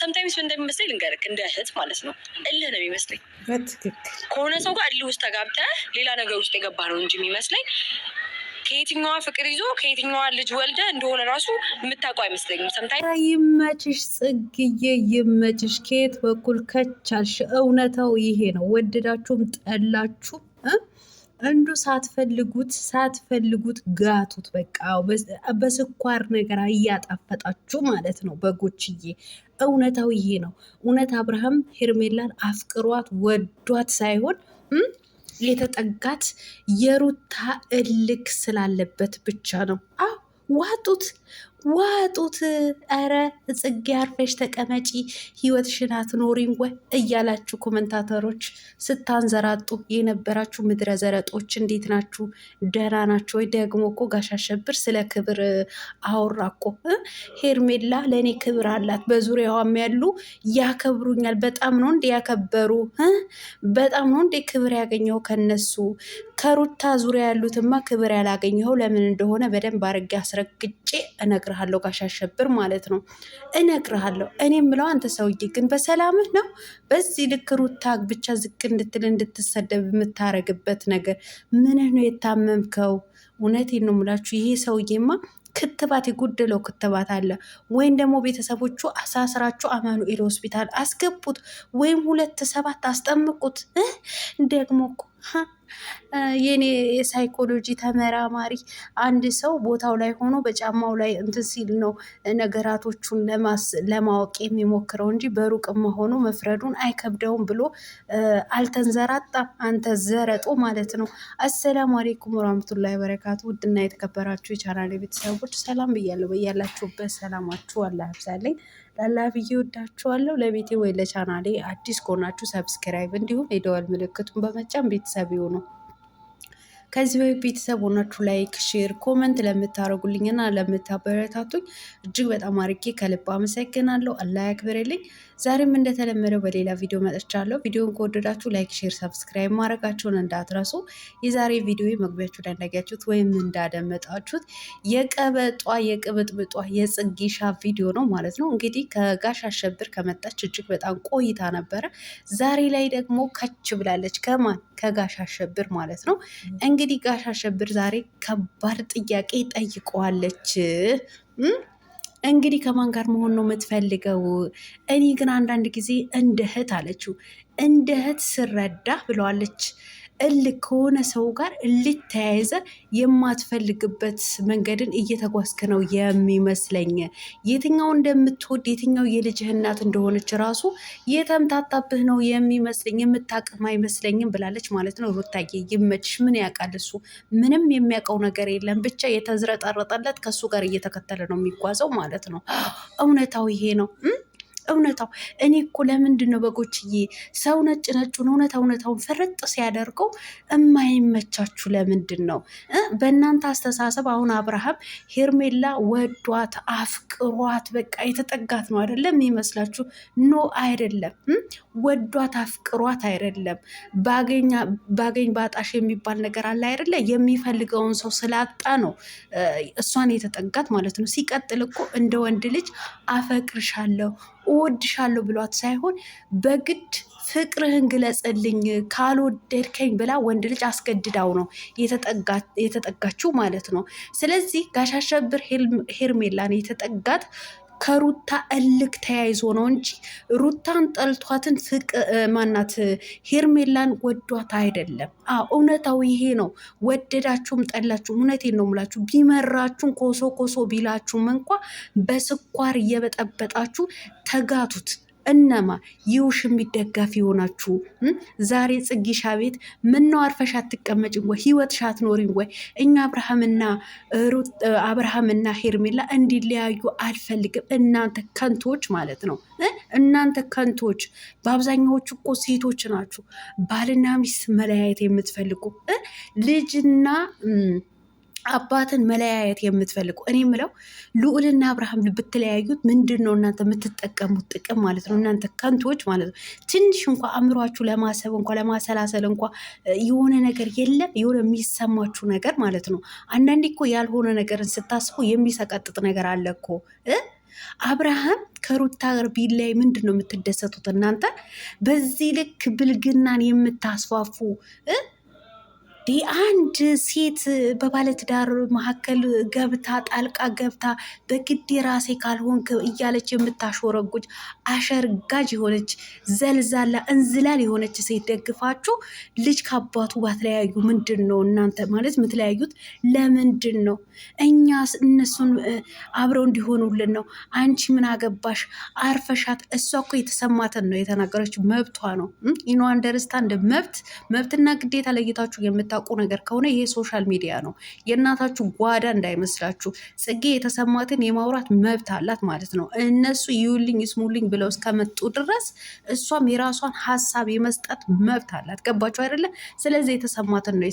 ሰምታይምስ እንደሚመስለኝ ልንገርክ፣ እንደ እህት ማለት ነው እልህ ነው የሚመስለኝ። በትክክል ከሆነ ሰው ጋር እልህ ውስጥ ተጋብተህ ሌላ ነገር ውስጥ የገባ ነው እንጂ የሚመስለኝ ከየትኛዋ ፍቅር ይዞ ከየትኛዋ ልጅ ወልደ እንደሆነ ራሱ የምታውቀው አይመስለኝም። ሰምታይምስ ይመችሽ ጽግዬ ይመችሽ። ከየት በኩል ከቻልሽ እውነታው ይሄ ነው። ወደዳችሁም ጠላችሁ እንዱ ሳትፈልጉት ጋቱት። በቃ በስኳር ነገር እያጣፈጣችሁ ማለት ነው በጎችዬ። እውነታው ይሄ ነው። እውነት አብርሃም ሄርሜላን አፍቅሯት ወዷት ሳይሆን የተጠጋት የሩታ እልክ ስላለበት ብቻ ነው። ዋጡት። ኧረ ጽጌ አርፈሽ ተቀመጪ፣ ህይወትሽን አትኖሪም ወይ እያላችሁ ኮመንታተሮች ስታንዘራጡ የነበራችሁ ምድረ ዘረጦች እንዴት ናችሁ? ደህና ናችሁ ወይ? ደግሞ እኮ ጋሽ አሸብር ስለ ክብር አወራ እኮ። ሄርሜላ ለእኔ ክብር አላት፣ በዙሪያዋም ያሉ ያከብሩኛል። በጣም ነው እንዴ ያከበሩ? በጣም ነው እንዴ ክብር ያገኘው ከነሱ? ከሩታ ዙሪያ ያሉትማ ክብር ያላገኘው ለምን እንደሆነ በደንብ አድርጌ አስረግጬ እነግርሃለሁ። ጋሽ አሸብር ማለት ነው እነግርሃለሁ። እኔ የምለው አንተ ሰውዬ ግን በሰላምህ ነው? በዚህ ልክ ሩታ ብቻ ዝቅ እንድትል እንድትሰደብ የምታረግበት ነገር ምንህ ነው? የታመምከው? እውነቴን ነው የምላችሁ። ይሄ ሰውዬማ ክትባት የጎደለው ክትባት አለ። ወይም ደግሞ ቤተሰቦቹ አሳስራችሁ አማኑኤል ሆስፒታል አስገቡት፣ ወይም 2-7 አስጠምቁት። ደግሞ እኮ የኔ የሳይኮሎጂ ተመራማሪ አንድ ሰው ቦታው ላይ ሆኖ በጫማው ላይ እንትን ሲል ነው ነገራቶቹን ለማወቅ የሚሞክረው እንጂ በሩቅ መሆኑ መፍረዱን አይከብደውም ብሎ አልተንዘራጣም። አንተ ዘረጦ ማለት ነው። አሰላሙ አሌይኩም ወራህመቱላሂ ወበረካቱ። ውድና የተከበራችሁ የቻናሌ ቤተሰቦች ሰላም ብያለሁ። በያላችሁበት ሰላማችሁ አላህ ያብዛልኝ። ላላ ብዬ ወዳችኋለሁ። ለቤቴ ወይ ለቻናሌ አዲስ ከሆናችሁ ሰብስክራይብ እንዲሁም የደወል ምልክቱን በመጫን ቤተሰብ ይሁኑ። ከዚህ በፊት ቤተሰብ ሆናችሁ ላይክ፣ ሼር፣ ኮመንት ለምታደርጉልኝና ለምታበረታቱኝ እጅግ በጣም አርጌ ከልብ አመሰግናለሁ። አላህ ያክብርልኝ። ዛሬም እንደተለመደው በሌላ ቪዲዮ መጥቻለሁ። ቪዲዮን ከወደዳችሁ ላይክ፣ ሼር፣ ሰብስክራይብ ማድረጋችሁን እንዳትረሱ። የዛሬ ቪዲዮ መግቢያችሁ እንዳያችሁት ወይም እንዳደመጣችሁት የቀበጧ የቅብጥብጧ የጽጌሻ ቪዲዮ ነው ማለት ነው። እንግዲህ ከጋሽ አሸብር ከመጣች እጅግ በጣም ቆይታ ነበረ። ዛሬ ላይ ደግሞ ከች ብላለች። ከማን? ከጋሽ አሸብር ማለት ነው። እንግዲህ ጋሽ አሸብር ዛሬ ከባድ ጥያቄ ጠይቀዋለች። እንግዲህ ከማን ጋር መሆን ነው የምትፈልገው? እኔ ግን አንዳንድ ጊዜ እንደ እህት አለችው፣ እንደ እህት ስረዳ ብለዋለች። እልክ ከሆነ ሰው ጋር ልተያይዘ የማትፈልግበት መንገድን እየተጓዝክ ነው የሚመስለኝ። የትኛው እንደምትወድ የትኛው የልጅህ እናት እንደሆነች ራሱ የተምታታብህ ነው የሚመስለኝ፣ የምታቅም አይመስለኝም ብላለች ማለት ነው። ሩታዬ ይመችሽ። ምን ያውቃል እሱ? ምንም የሚያውቀው ነገር የለም። ብቻ የተዝረጠረጠለት ከእሱ ጋር እየተከተለ ነው የሚጓዘው ማለት ነው። እውነታው ይሄ ነው። እውነታው እኔ እኮ ለምንድን ነው በጎችዬ ሰው ነጭ ነጩን እውነታውን ፍርጥ ሲያደርገው እማይመቻችሁ ለምንድን ነው? በእናንተ አስተሳሰብ አሁን አብርሃም ሄርሜላ ወዷት አፍቅሯት በቃ የተጠጋት ነው አይደለም የሚመስላችሁ? ኖ አይደለም። ወዷት አፍቅሯት አይደለም። ባገኝ ባጣሽ የሚባል ነገር አለ አይደለ? የሚፈልገውን ሰው ስላጣ ነው እሷን የተጠጋት ማለት ነው። ሲቀጥል እኮ እንደ ወንድ ልጅ አፈቅርሻለሁ እወድሻለሁ ብሏት ሳይሆን በግድ ፍቅርህን ግለጽልኝ ካልወደድከኝ ብላ ወንድ ልጅ አስገድዳው ነው የተጠጋችው ማለት ነው። ስለዚህ ጋሽ አሸብር ሄርሜላን የተጠጋት ከሩታ እልክ ተያይዞ ነው እንጂ ሩታን ጠልቷትን ማናት ሄርሜላን ወዷት አይደለም። እውነታው ይሄ ነው። ወደዳችሁም ጠላችሁም እውነቴን ነው የምላችሁ። ቢመራችሁም ኮሶ ቢላችሁም እንኳ በስኳር እየበጠበጣችሁ ተጋቱት። እነማ የውሽም ደጋፊ የሆናችሁ ዛሬ ጽጌሻ ቤት ምነው አርፈሽ አትቀመጭም ወይ? ህይወትሽ አትኖሪም ወይ? እኛ አብርሃምና ሄርሜላ እንዲለያዩ አልፈልግም። እናንተ ከንቶች ማለት ነው። እናንተ ከንቶች በአብዛኛዎቹ እኮ ሴቶች ናችሁ። ባልና ሚስት መለያየት የምትፈልጉ ልጅና አባትን መለያየት የምትፈልጉ። እኔ የምለው ልዑልና አብርሃም ብትለያዩት ምንድን ነው እናንተ የምትጠቀሙት ጥቅም ማለት ነው? እናንተ ከንቶች ማለት ነው። ትንሽ እንኳ አእምሯችሁ ለማሰብ እንኳ ለማሰላሰል እንኳ የሆነ ነገር የለም? የሆነ የሚሰማችሁ ነገር ማለት ነው። አንዳንዴ እኮ ያልሆነ ነገርን ስታስቡ የሚሰቀጥጥ ነገር አለ እኮ። አብርሃም ከሩታ ጋር ቢላይ ምንድን ነው የምትደሰቱት እናንተ? በዚህ ልክ ብልግናን የምታስፋፉ አንድ ሴት በባለትዳር መካከል ገብታ ጣልቃ ገብታ በግድ ራሴ ካልሆንክ እያለች የምታሾረጉጅ አሸርጋጅ የሆነች ዘልዛላ እንዝላል የሆነች ሴት ደግፋችሁ ልጅ ከአባቱ ባትለያዩ ምንድን ነው እናንተ ማለት የምትለያዩት ለምንድን ነው? እኛ እነሱን አብረው እንዲሆኑልን ነው። አንቺ ምን አገባሽ? አርፈሻት። እሷ እኮ የተሰማትን ነው የተናገረችው፣ መብቷ ነው። ኢኖ አንደርስታንድ መብትና ግዴታ ለይታችሁ የምታውቁ ነገር ከሆነ ይሄ ሶሻል ሚዲያ ነው፣ የእናታችሁ ጓዳ እንዳይመስላችሁ። ጽጌ የተሰማትን የማውራት መብት አላት ማለት ነው። እነሱ ይውልኝ ይስሙልኝ ብለው እስከመጡ ድረስ እሷም የራሷን ሀሳብ የመስጠት መብት አላት። ገባችሁ አይደለ? ስለዚህ የተሰማትን ነው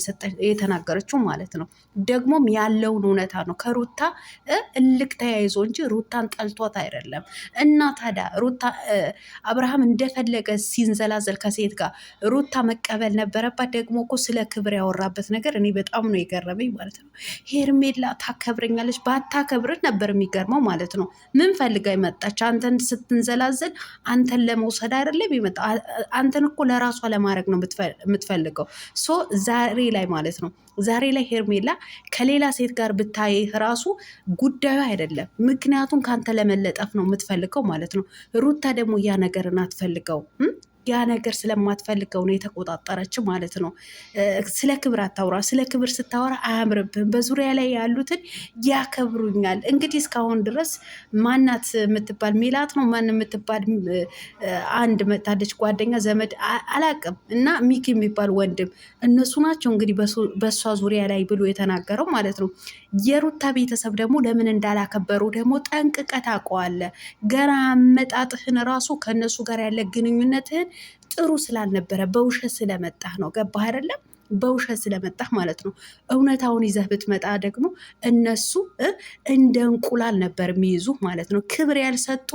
የተናገረችው ማለት ነው። ደግሞም ያለውን እውነታ ነው። ከሩታ እልክ ተያይዞ እንጂ ሩታን ጠልቷት አይደለም። እና ታዲያ ሩታ አብርሃም እንደፈለገ ሲንዘላዘል ከሴት ጋር ሩታ መቀበል ነበረባት። ደግሞ እኮ ስለ ክብር ያወራበት ነገር እኔ በጣም ነው የገረመኝ ማለት ነው። ሄርሜላ ታከብረኛለች፣ ባታከብር ነበር የሚገርመው ማለት ነው። ምን ፈልጋ ይመጣች? አንተን ስትንዘላዘል አንተን ለመውሰድ አይደለም ይመጣ። አንተን እኮ ለራሷ ለማድረግ ነው የምትፈልገው። ሶ ዛሬ ላይ ማለት ነው ዛሬ ላይ ሄርሜላ ከሌላ ሴት ጋር ብታይ ራሱ ጉዳዩ አይደለም። ምክንያቱም ከአንተ ለመለጠፍ ነው የምትፈልገው ማለት ነው። ሩታ ደግሞ ያ ነገርን አትፈልገው። ያ ነገር ስለማትፈልገው ነው የተቆጣጠረች ማለት ነው። ስለ ክብር አታውራ። ስለ ክብር ስታወራ አያምርብህም። በዙሪያ ላይ ያሉትን ያከብሩኛል። እንግዲህ እስካሁን ድረስ ማናት የምትባል ሜላት ነው ማን የምትባል አንድ መታለች ጓደኛ ዘመድ አላቅም እና ሚኪ የሚባል ወንድም እነሱ ናቸው እንግዲህ በእሷ ዙሪያ ላይ ብሎ የተናገረው ማለት ነው። የሩታ ቤተሰብ ደግሞ ለምን እንዳላከበሩ ደግሞ ጠንቅቀህ ታውቀዋለህ። ገና አመጣጥህን ራሱ ከእነሱ ጋር ያለ ግንኙነትህን ጥሩ ስላልነበረ በውሸት ስለመጣህ ነው። ገባህ አይደለም? በውሸት ስለመጣህ ማለት ነው። እውነታውን ይዘህ ብትመጣ ደግሞ እነሱ እንደ እንቁላል ነበር የሚይዙ ማለት ነው። ክብር ያልሰጡ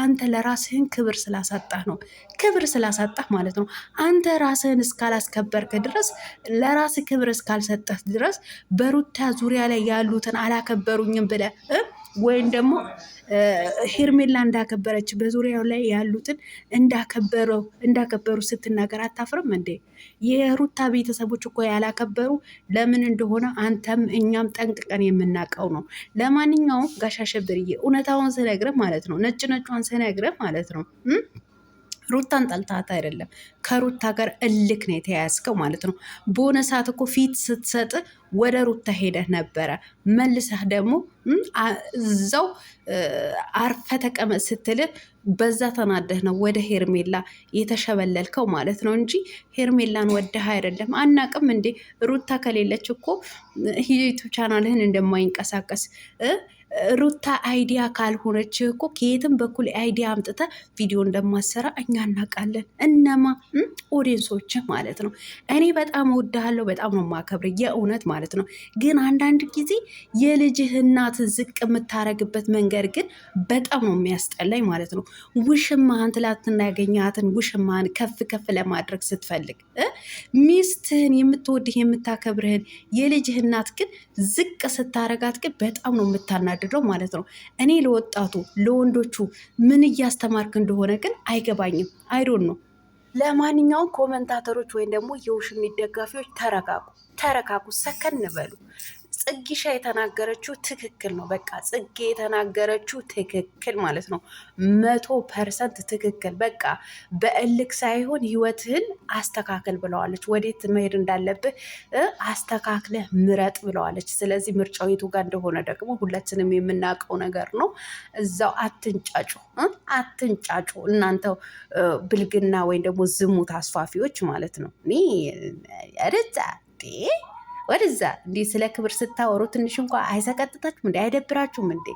አንተ ለራስህን ክብር ስላሳጣህ ነው። ክብር ስላሳጣህ ማለት ነው። አንተ ራስህን እስካላስከበርክ ድረስ ለራስህ ክብር እስካልሰጠህ ድረስ በሩታ ዙሪያ ላይ ያሉትን አላከበሩኝም ብለህ ወይም ደግሞ ሄርሜላ እንዳከበረች በዙሪያው ላይ ያሉትን እንዳከበሩ ስትናገር አታፍርም እንዴ? የሩታ ቤተሰቦች እኮ ያላከበሩ ለምን እንደሆነ አንተም እኛም ጠንቅቀን የምናውቀው ነው። ለማንኛውም ጋሽ አሸብርዬ እውነታውን ስነግርህ ማለት ነው፣ ነጭ ነጯን ስነግርህ ማለት ነው ሩታን ጠልታት አይደለም፣ ከሩታ ጋር እልክ ነው የተያያዝከው ማለት ነው። በሆነ ሰዓት እኮ ፊት ስትሰጥ ወደ ሩታ ሄደህ ነበረ፣ መልሰህ ደግሞ እዛው አርፈ ተቀመጥ ስትልህ በዛ ተናደህ ነው ወደ ሄርሜላ የተሸበለልከው ማለት ነው እንጂ ሄርሜላን ወደህ አይደለም። አናቅም እንዴ ሩታ ከሌለች እኮ ዩቱብ ቻናልህን እንደማይንቀሳቀስ ሩታ አይዲያ ካልሆነች እኮ ከየትም በኩል አይዲያ አምጥተ ቪዲዮ እንደማሰራ እኛ እናውቃለን። እነማ ኦዲየንሶች ማለት ነው። እኔ በጣም እወድሃለሁ፣ በጣም ነው የማከብር የእውነት ማለት ነው። ግን አንዳንድ ጊዜ የልጅህ እናት ዝቅ የምታረግበት መንገድ ግን በጣም ነው የሚያስጠላኝ ማለት ነው። ውሽማህን ትላንትና ያገኛትን ውሽማህን ከፍ ከፍ ለማድረግ ስትፈልግ ሚስትህን የምትወድህ የምታከብርህን የልጅህ እናት ግን ዝቅ ስታረጋት ግን በጣም ነው የምታናድደው ማለት ነው። እኔ ለወጣቱ ለወንዶቹ ምን እያስተማርክ እንደሆነ ግን አይገባኝም። አይዶን ነው። ለማንኛውም ኮመንታተሮች ወይም ደግሞ የውሽሚት ደጋፊዎች ተረጋጉ፣ ሰከን በሉ። ጽጌሻ የተናገረችው ትክክል ነው። በቃ ጽጌ የተናገረችው ትክክል ማለት ነው። 100% ትክክል። በቃ በእልክ ሳይሆን ህይወትህን አስተካከል ብለዋለች። ወዴት መሄድ እንዳለብህ አስተካክለህ ምረጥ ብለዋለች። ስለዚህ ምርጫው የቱ ጋር እንደሆነ ደግሞ ሁላችንም የምናውቀው ነገር ነው። እዛው አትንጫጩ እናንተው ብልግና ወይም ደግሞ ዝሙት አስፋፊዎች ማለት ነው። ወደዛ እንዲህ ስለ ክብር ስታወሩ ትንሽ እንኳ አይሰቀጥታችሁም እንዴ? አይደብራችሁም እንዴ?